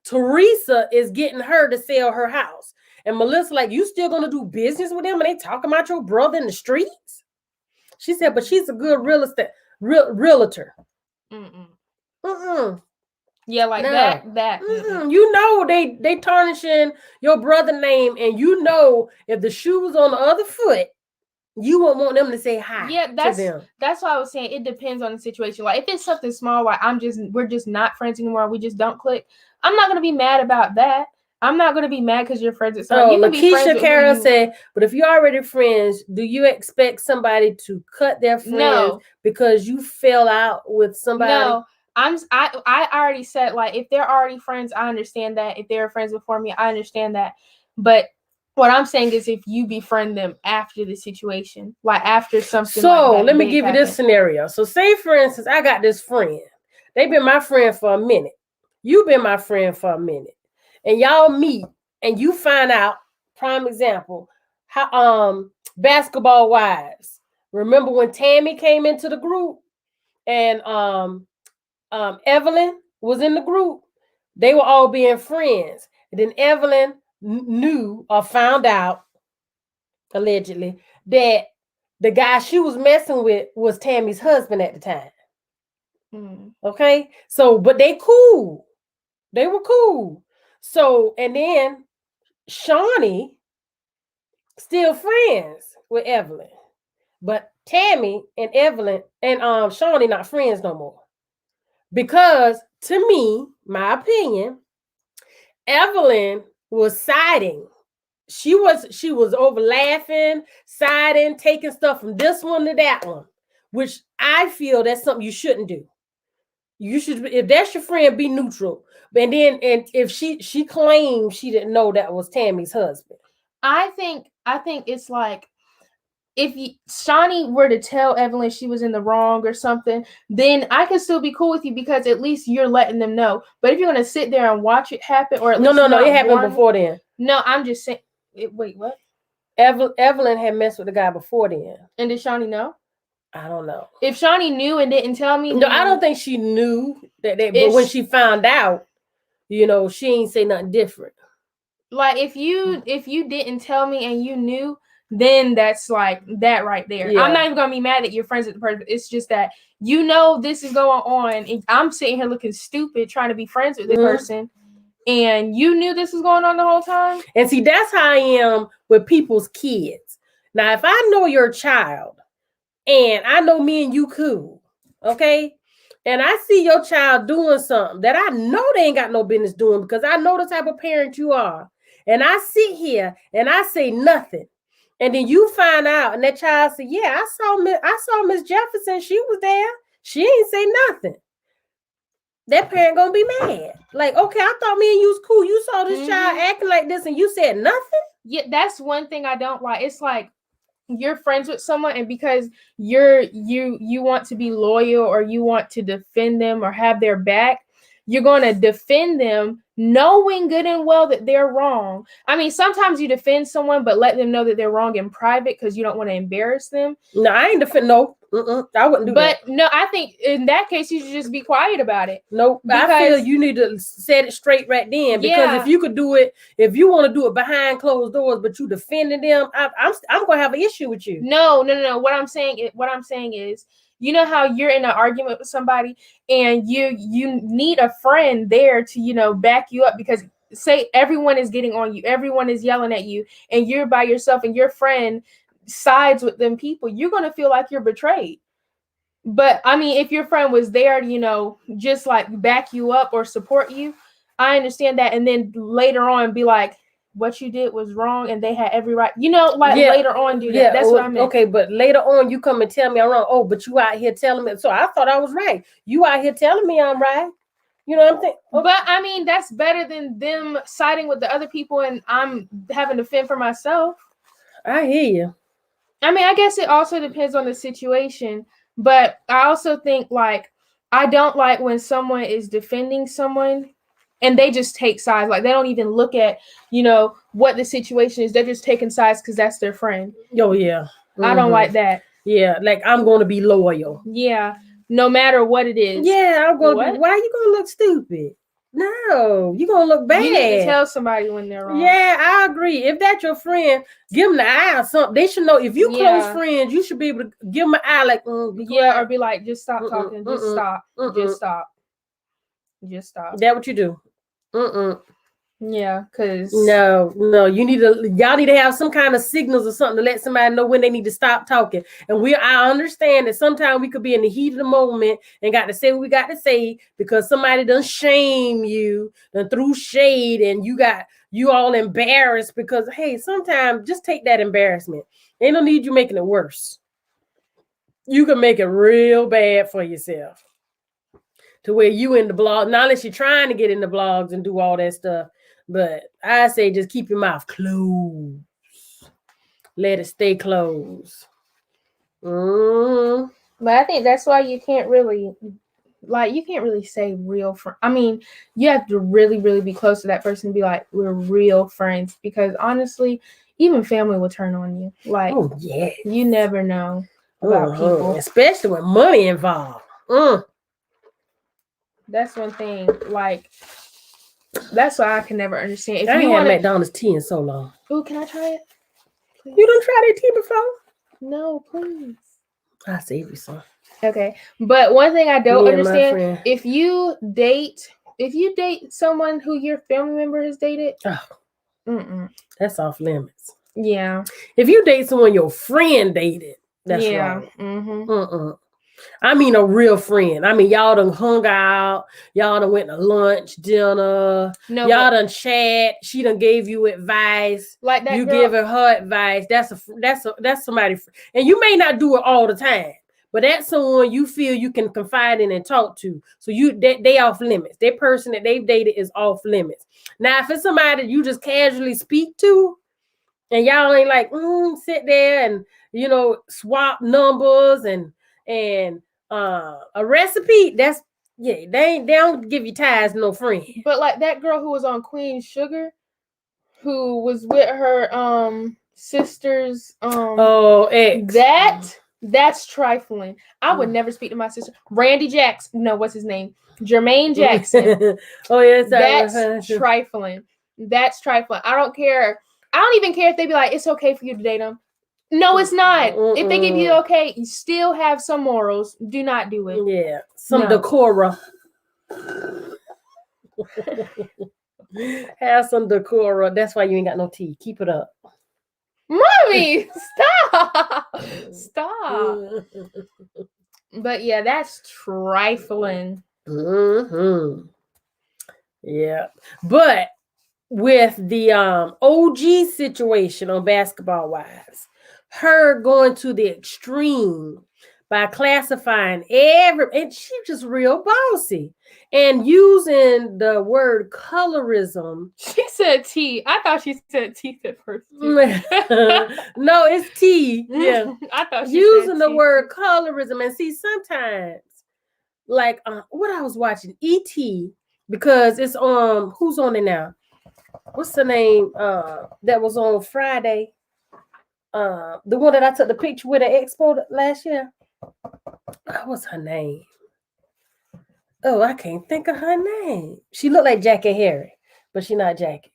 Teresa is getting her to sell her house, and Melissa like, you still going to do business with them and they talking about your brother in the streets? She said, but she's a good realtor. Yeah, like that. You know they tarnishing your brother name, and you know if the shoe was on the other foot, you won't want them to say hi. Yeah, that's why I was saying it depends on the situation. Like if it's something small, like we're just not friends anymore, we just don't click, I'm not gonna be mad about that. I'm not gonna be mad because you're friends with someone. Lakeisha Carroll said, but if you're already friends, do you expect somebody to cut their friends because you fell out with somebody? No. I already said, like, if they're already friends, I understand that. If they're friends before me, I understand that. But what I'm saying is if you befriend them after the situation, like after something. So let me give you this scenario. So say, for instance, I got this friend. They've been my friend for a minute. You've been my friend for a minute. And y'all meet and you find out, prime example, how Basketball Wives. Remember when Tammy came into the group and Evelyn was in the group? They were all being friends. And then Evelyn knew or found out, allegedly, that the guy she was messing with was Tammy's husband at the time. Okay? So, but they cool. They were cool. So, and then Shawnee still friends with Evelyn. But Tammy and Evelyn and Shawnee not friends no more. Because to me, my opinion, Evelyn was siding. She was over laughing, siding, taking stuff from this one to that one, which I feel that's something you shouldn't do. You should, if that's your friend, be neutral. And if she claimed she didn't know that was Tammy's husband. I think it's like, if Shawnee were to tell Evelyn she was in the wrong or something, then I can still be cool with you because at least you're letting them know. But if you're gonna sit there and watch it happen, or at least no, it happened before then. No, I'm just saying. Wait, what? Evelyn had messed with the guy before then. And did Shawnee know? I don't know. If Shawnee knew and didn't tell me, no, I don't think she knew that. But when she found out, she ain't say nothing different. Like if you didn't tell me and you knew, then that's like that right there. Yeah. I'm not even gonna be mad that you're friends with the person. It's just that this is going on, and I'm sitting here looking stupid trying to be friends with the person, and you knew this was going on the whole time. And see, that's how I am with people's kids. Now, if I know your child, and I know me and you cool, okay, and I see your child doing something that I know they ain't got no business doing because I know the type of parent you are, and I sit here and I say nothing. And then you find out, and that child said, "Yeah, I saw Miss Jefferson. She was there. She ain't say nothing." That parent gonna be mad. Like, okay, I thought me and you was cool. You saw this child acting like this, and you said nothing. Yeah, that's one thing I don't like. It's like you're friends with someone, and because you want to be loyal or you want to defend them or have their back, you're going to defend them knowing good and well that they're wrong. I mean, sometimes you defend someone, but let them know that they're wrong in private because you don't want to embarrass them. No, I ain't defend. No, I wouldn't do that. But no, I think in that case, you should just be quiet about it. Nope. I feel you need to set it straight right then. Because if you could do it, if you want to do it behind closed doors, but you defending them, I'm going to have an issue with you. No. What I'm saying is, you know how you're in an argument with somebody and you need a friend there to, back you up, because say everyone is getting on you, everyone is yelling at you, and you're by yourself and your friend sides with them people, you're going to feel like you're betrayed. But I mean, if your friend was there to, just like back you up or support you, I understand that. And then later on be like, what you did was wrong and they had every right, later on do that. Yeah, that's what I meant. Okay, but later on you come and tell me I'm wrong. Oh, but you out here telling me. So I thought I was right. You out here telling me I'm right. You know what I'm saying? Okay. But I mean, that's better than them siding with the other people and I'm having to fend for myself. I hear you. I mean, I guess it also depends on the situation. But I also think, I don't like when someone is defending someone and they just take sides. Like, they don't even look at, what the situation is. They're just taking sides because that's their friend. Oh, yeah. I don't like that. Yeah, like, I'm going to be loyal. Yeah, no matter what it is. Yeah, I'm going to be. Why are you going to look stupid? No, you're going to look bad. You need to tell somebody when they're wrong. Yeah, I agree. If that's your friend, give them the eye or something. They should know. If you close friends, you should be able to give them an eye like, or be like, just stop talking. Just stop. Just stop. Just stop. That what you do? Yeah, because y'all need to have some kind of signals or something to let somebody know when they need to stop talking. And I understand that sometimes we could be in the heat of the moment and got to say what we got to say because somebody done shame you, done threw shade, and you all embarrassed because, hey, sometimes just take that embarrassment. Ain't no need you making it worse. You can make it real bad for yourself to where you in the blog, not unless you're trying to get in the blogs and do all that stuff. But I say just keep your mouth closed. Let it stay closed. But I think that's why you can't really say real friend. I mean, you have to really, really be close to that person and be like, we're real friends. Because honestly, even family will turn on you. Like, oh, yeah. You never know about people. Especially with money involved. That's one thing. Like, that's why I can never understand. If I you ain't had McDonald's tea in so long. Oh, can I try it? Please. You done tried that tea before? No, please. I'll save you some. Okay. But one thing I don't understand, if you date someone who your family member has dated, that's off limits. Yeah. If you date someone your friend dated, that's wrong. I mean a real friend. I mean y'all done hung out, y'all done went to lunch, dinner, No, y'all done chat. She done gave you advice. like that You girl. giving her advice. That's somebody, and you may not do it all the time, but that's someone you feel you can confide in and talk to. So they off limits. That person that they've dated is off limits. Now, if it's somebody that you just casually speak to, and y'all ain't like sit there and swap numbers and a recipe, that's they don't give you ties, no friend. But like that girl who was on Queen Sugar, who was with her sister's ex. That's trifling. I would never speak to my sister. Randy Jackson. No, what's his name? Jermaine Jackson. Oh yeah, that's trifling. That's trifling. I don't care. I don't even care if they be like, it's okay for you to date them. No, it's not. If they give you okay, you still have some morals. Do not do it. Yeah, some decorum. Have some decorum. That's why you ain't got no tea. Keep it up. Mommy, stop. But yeah, that's trifling. Yeah, but with the OG situation on Basketball Wives, her going to the extreme by classifying and she just real bossy and using the word colorism. She said T. I thought she said teeth at first. No, it's T. Yeah, I thought she using said the word colorism. And see, sometimes like what I was watching ET, because it's who's on it now? What's the name that was on Friday? The one that I took the picture with at Expo last year. What's her name? Oh, I can't think of her name. She looked like Jackie Harry, but she's not Jackie.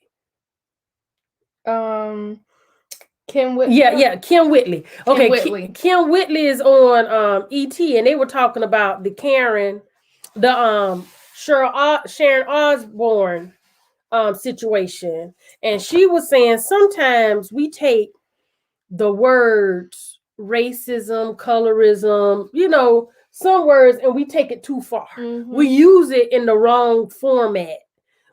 Kim Whitley. Yeah, Kim Whitley. Okay, Kim Whitley is on ET, and they were talking about the Karen, the Sharon Osborne situation, and she was saying sometimes we take the words racism, colorism, some words, and we take it too far. We use it in the wrong format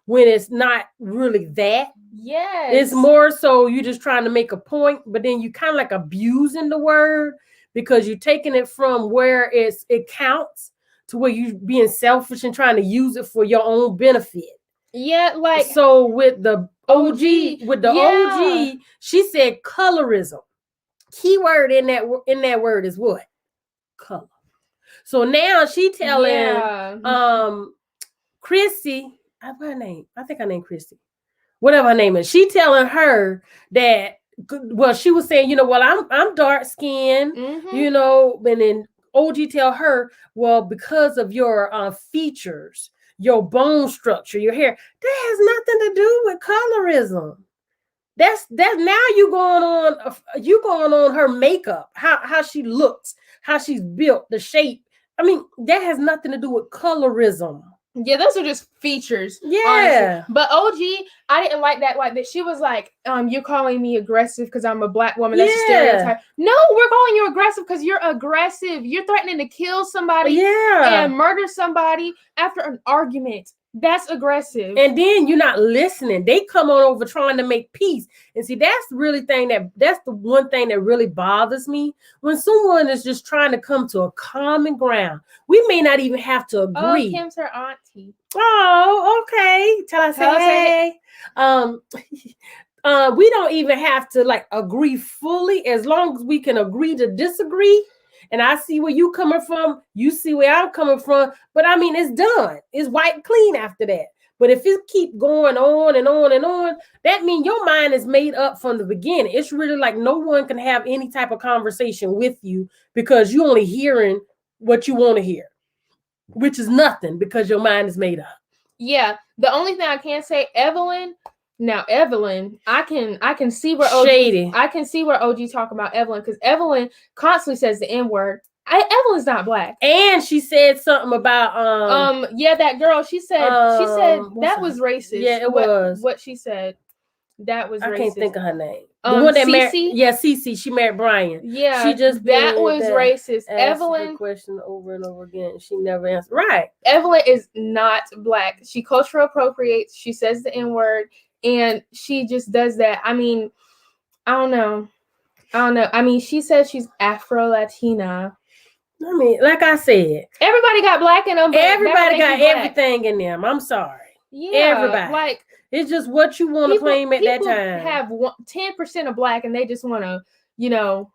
when it's not really that. Yes, it's more so you just trying to make a point, but then you kind of like abusing the word because you're taking it from where it counts to where you being selfish and trying to use it for your own benefit. Yeah, like so with the OG, she said colorism. Keyword in that word is what? Color. So now she telling Chrissy, what's her name? I think her name Chrissy. Whatever her name is, she telling her that. Well, she was saying, I'm dark skinned, and then OG tell her, well, because of your features, your bone structure, your hair, that has nothing to do with colorism. That's now you going on her makeup, how she looks, how she's built, the shape. I mean, that has nothing to do with colorism. Yeah, those are just features. Yeah. Honestly. But OG, I didn't like that. Like that, she was like, "You're calling me aggressive because I'm a black woman." That's a stereotype. No, we're calling you aggressive because you're aggressive. You're threatening to kill somebody and murder somebody after an argument. That's aggressive. And then you're not listening. They come on over trying to make peace. And see, that's the one thing that really bothers me. When someone is just trying to come to a common ground, we may not even have to agree. Oh, Kim's her auntie. Oh, okay. Tell her say hey. We don't even have to agree fully, as long as we can agree to disagree. And I see where you coming from. You see where I'm coming from. But I mean, it's done. It's white clean after that. But if it keep going on and on and on, that means your mind is made up from the beginning. It's really like no one can have any type of conversation with you because you're only hearing what you want to hear, which is nothing because your mind is made up. Yeah. The only thing I can say, Evelyn, I can see where OG, shady. I can see where OG talk about Evelyn because Evelyn constantly says the N-word. Evelyn's not black. And she said something about that girl. She said that was racist. Yeah, it was. What she said. That was I racist. can't think of her name. The one that married, Cece. She married Brian. Yeah, she just that was racist. Evelyn, the question over and over again. She never answered. Right. Evelyn is not black. She cultural appropriates. She says the N-word, and she just does that. I mean, I don't know. I mean, she says she's Afro-Latina. I mean, like I said, everybody got black in them. Everybody got everything in them. I'm sorry. Yeah, everybody. Like, it's just what you want to claim at that time. Have 10% of black, and they just want to, you know.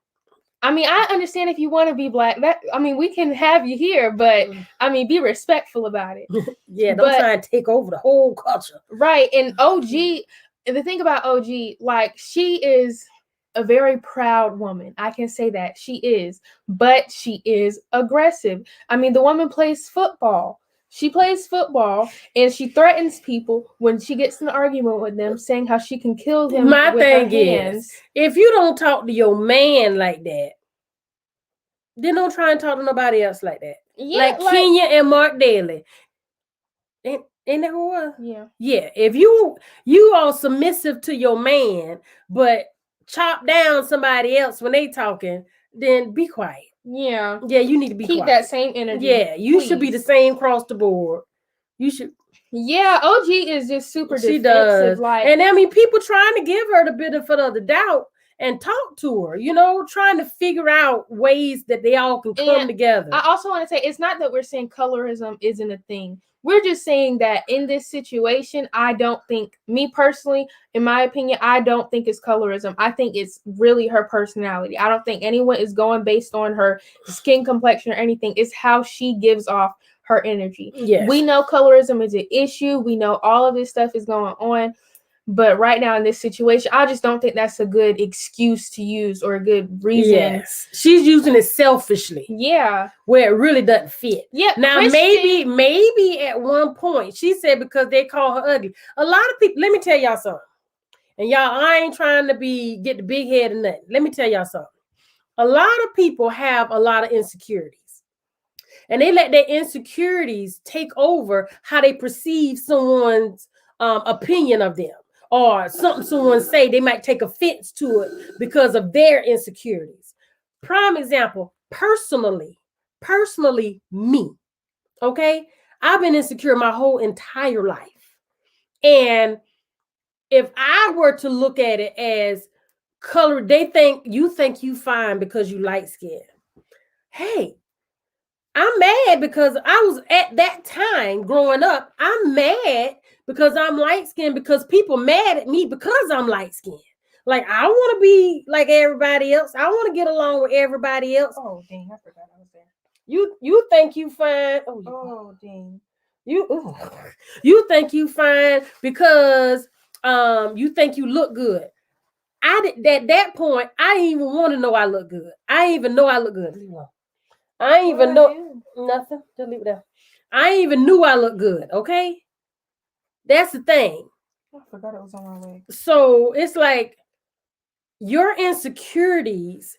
I mean, I understand if you want to be black. I mean, we can have you here, but I mean, be respectful about it. Yeah, don't try and take over the whole culture. Right, and OG. And the thing about OG, like, she is a very proud woman. I can say that she is, but she is aggressive. I mean, the woman plays football. She plays football, and she threatens people when she gets in an argument with them, saying how she can kill them. My with thing her hands. is, if you don't talk to your man like that, then don't try and talk to nobody else like that. Yeah, like Kenya and Mark Daly. Ain't that who it was? Yeah. Yeah. If you are submissive to your man, but chop down somebody else when they talking, then be quiet. Yeah. Yeah, you need to be Keep quiet. that same energy. Yeah, you should be the same across the board. You should. Yeah, OG is just super she defensive. Does. And I mean, people trying to give her the benefit of the doubt and talk to her, you know, trying to figure out ways that they all can come together. I also want to say, it's not that we're saying colorism isn't a thing. We're just saying that in this situation, I don't think, me personally, in my opinion, I don't think it's colorism. I think it's really her personality. I don't think anyone is going based on her skin complexion or anything. It's how she gives off her energy. Yes. We know colorism is an issue. We know all of this stuff is going on. But right now in this situation, I just don't think that's a good excuse to use or a good reason. Yes. She's using it selfishly. Yeah. Where it really doesn't fit. Yeah. Now, maybe at one point, she said because they call her ugly. A lot of people, let me tell y'all something. And y'all, I ain't trying to get the big head or nothing. Let me tell y'all something. A lot of people have a lot of insecurities. And they let their insecurities take over how they perceive someone's opinion of them. Or something someone say, they might take offense to it because of their insecurities. Prime example, personally, me, okay? I've been insecure my whole entire life. And if I were to look at it as color, they think you fine because you light skinned. Hey, I'm mad because I was at that time growing up. I'm mad because I'm light skinned because people mad at me because I'm light skinned. Like, I want to be like everybody else. I want to get along with everybody else. Oh, dang, I forgot I was there. You think you fine? Oh, dang. You think you fine because you think you look good. At that point, I didn't even want to know I look good. I didn't even know I look good. I ain't even know nothing. Just leave it there. I ain't even knew I looked good. Okay, that's the thing. I forgot it was on my way. So it's like your insecurities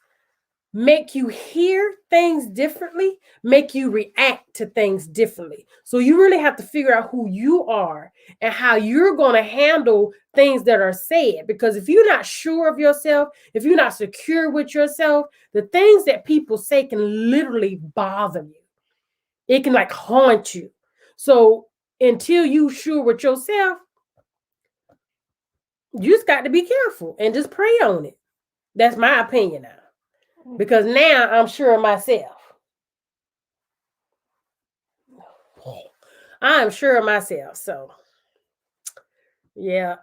make you hear things differently, make you react to things differently. So you really have to figure out who you are and how you're going to handle things that are said. Because if you're not sure of yourself, if you're not secure with yourself, the things that people say can literally bother you. It can like haunt you. So until you're sure with yourself, you just got to be careful and just pray on it. That's my opinion now. Because now I'm sure of myself. I'm sure of myself. So, yeah.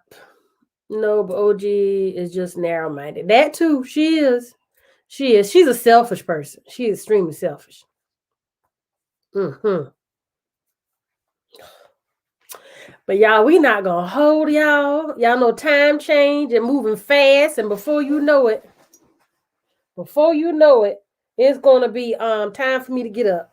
No, but OG is just narrow-minded. That too, she is. She's a selfish person. She is extremely selfish. Mm-hmm. But y'all, we not going to hold y'all. Y'all know time change and moving fast. And before you know it, it's going to be time for me to get up.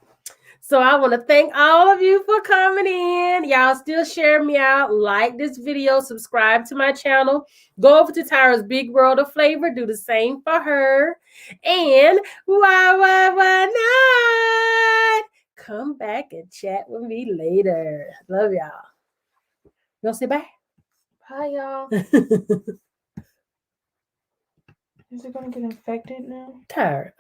So I want to thank all of you for coming in. Y'all still share me out. Like this video. Subscribe to my channel. Go over to Tyra's Big World of Flavor. Do the same for her. And why not? Come back and chat with me later. Love y'all. Y'all say bye. Hi, y'all. Is it gonna get infected now? Tired.